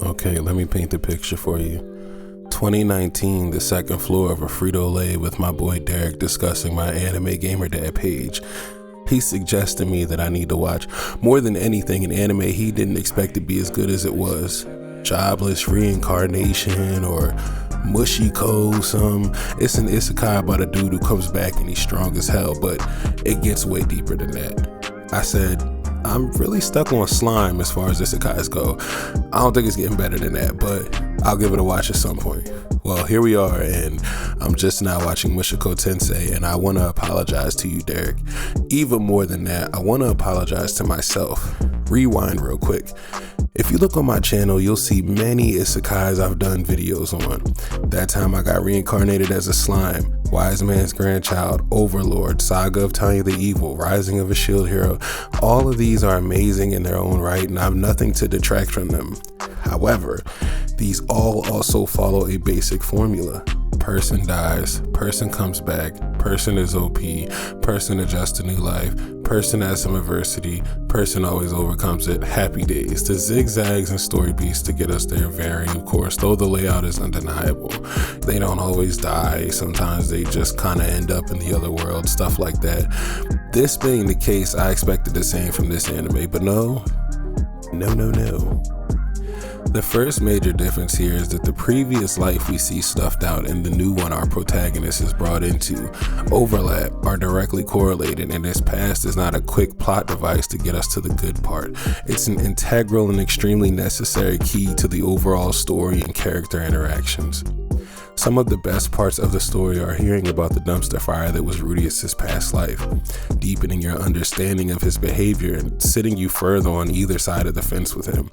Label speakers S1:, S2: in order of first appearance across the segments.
S1: Okay, let me paint the picture for you. 2019, the second floor of a Frito-Lay with my boy Derek discussing my Anime Gamer Dad page. He suggested me that I need to watch more than anything an anime he didn't expect to be as good as it was. Jobless Reincarnation or Mushoku it's an Isekai about a dude who comes back and he's strong as hell, but it gets way deeper than that. I said, I'm really stuck on slime as far as Isekais go. I don't think it's getting better than that, but I'll give it a watch at some point. Well, here we are, and I'm just now watching Mushoku Tensei, and I want to apologize to you, Derek. Even more than that, I want to apologize to myself. Rewind real quick. If you look on my channel, you'll see many isekais I've done videos on. That time I got reincarnated as a slime, Wise Man's Grandchild, Overlord, Saga of Tanya the Evil, Rising of a Shield Hero. All of these are amazing in their own right, and I have nothing to detract from them. However, these all also follow a basic formula. Person dies, person comes back, person is OP, person adjusts to new life, person has some adversity, person always overcomes it, happy days. The zigzags and story beats to get us there vary, of course, though the layout is undeniable. They don't always die, sometimes they just kind of end up in the other world, stuff like that. This being the case, I expected the same from this anime, but no. The first major difference here is that the previous life we see stuffed out and the new one our protagonist is brought into overlap, are directly correlated, and this past is not a quick plot device to get us to the good part. It's an integral and extremely necessary key to the overall story and character interactions. Some of the best parts of the story are hearing about the dumpster fire that was Rudius' past life, deepening your understanding of his behavior and sitting you further on either side of the fence with him.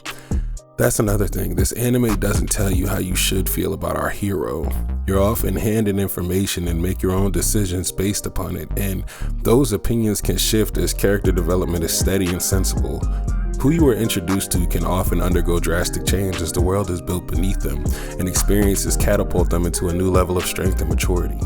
S1: That's another thing, this anime doesn't tell you how you should feel about our hero. You're often handed information and make your own decisions based upon it, and those opinions can shift as character development is steady and sensible. Who you are introduced to can often undergo drastic change as the world is built beneath them, and experiences catapult them into a new level of strength and maturity.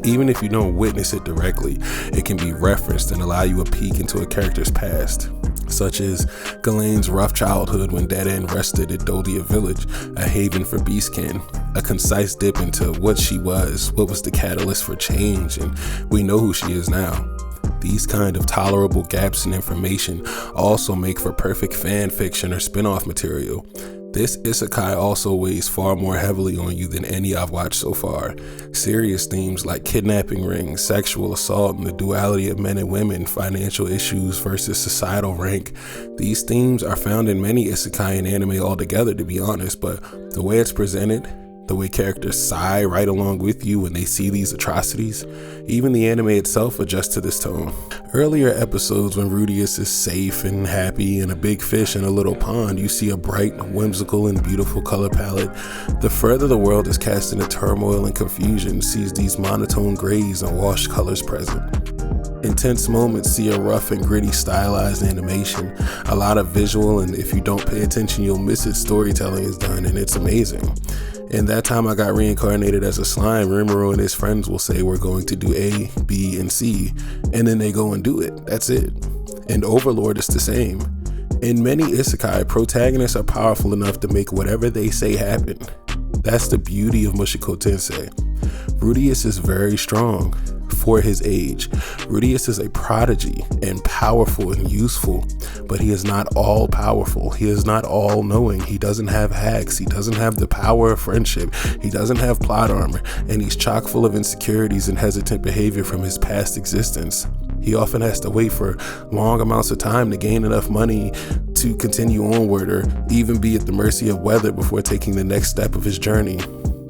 S1: Even if you don't witness it directly, it can be referenced and allow you a peek into a character's past, such as Ghislaine's rough childhood when dead-end rested at Dodia Village, a haven for beastkin, a concise dip into what she was, what was the catalyst for change, and we know who she is now. These kind of tolerable gaps in information also make for perfect fan fiction or spin-off material. This isekai also weighs far more heavily on you than any I've watched so far. Serious themes like kidnapping rings, sexual assault, and the duality of men and women, financial issues versus societal rank. These themes are found in many isekai and anime altogether, to be honest, but the way it's presented, the way characters sigh right along with you when they see these atrocities, even the anime itself adjusts to this tone. Earlier episodes when Rudius is safe and happy and a big fish in a little pond, you see a bright, whimsical, and beautiful color palette. The further the world is cast into turmoil and confusion, sees these monotone grays and washed colors present. Intense moments see a rough and gritty stylized animation, a lot of visual, and if you don't pay attention you'll miss it. Storytelling is done and it's amazing. And that time I got reincarnated as a slime, Rimuru and his friends will say we're going to do A, B, and C, and then they go and do it. That's it. And Overlord is the same. In many isekai, protagonists are powerful enough to make whatever they say happen. That's the beauty of Mushoku Tensei. Rudius is very strong for his age. Rudius is a prodigy and powerful and useful, but he is not all powerful. He is not all knowing. He doesn't have hacks. He doesn't have the power of friendship. He doesn't have plot armor, and he's chock full of insecurities and hesitant behavior from his past existence. He often has to wait for long amounts of time to gain enough money to continue onward or even be at the mercy of weather before taking the next step of his journey.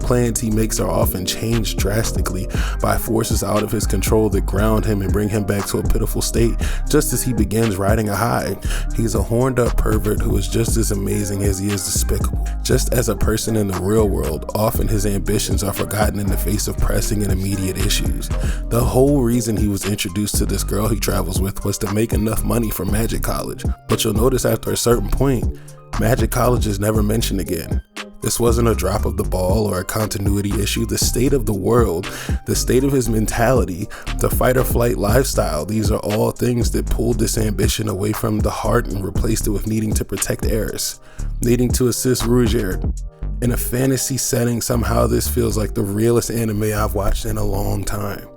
S1: Plans he makes are often changed drastically by forces out of his control that ground him and bring him back to a pitiful state just as he begins riding a high. He's a horned up pervert who is just as amazing as he is despicable. Just as a person in the real world, often his ambitions are forgotten in the face of pressing and immediate issues. The whole reason he was introduced to this girl he travels with was to make enough money for Magic College, but you'll notice after a certain point, Magic College is never mentioned again. This wasn't a drop of the ball or a continuity issue. The state of the world, the state of his mentality, the fight or flight lifestyle, these are all things that pulled this ambition away from the heart and replaced it with needing to protect Eris, needing to assist Ruijerd. In a fantasy setting, somehow this feels like the realest anime I've watched in a long time.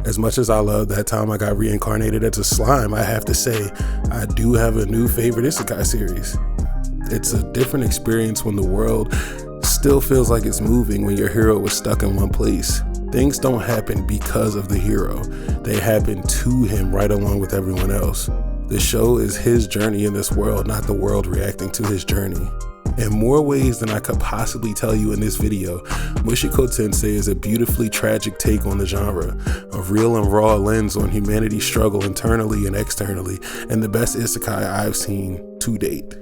S1: As much as I love that time I got reincarnated as a slime, I have to say, I do have a new favorite Isekai series. It's a different experience when the world still feels like it's moving when your hero was stuck in one place. Things don't happen because of the hero. They happen to him right along with everyone else. The show is his journey in this world, not the world reacting to his journey. In more ways than I could possibly tell you in this video, Mushoku Tensei is a beautifully tragic take on the genre, a real and raw lens on humanity's struggle internally and externally, and the best isekai I've seen to date.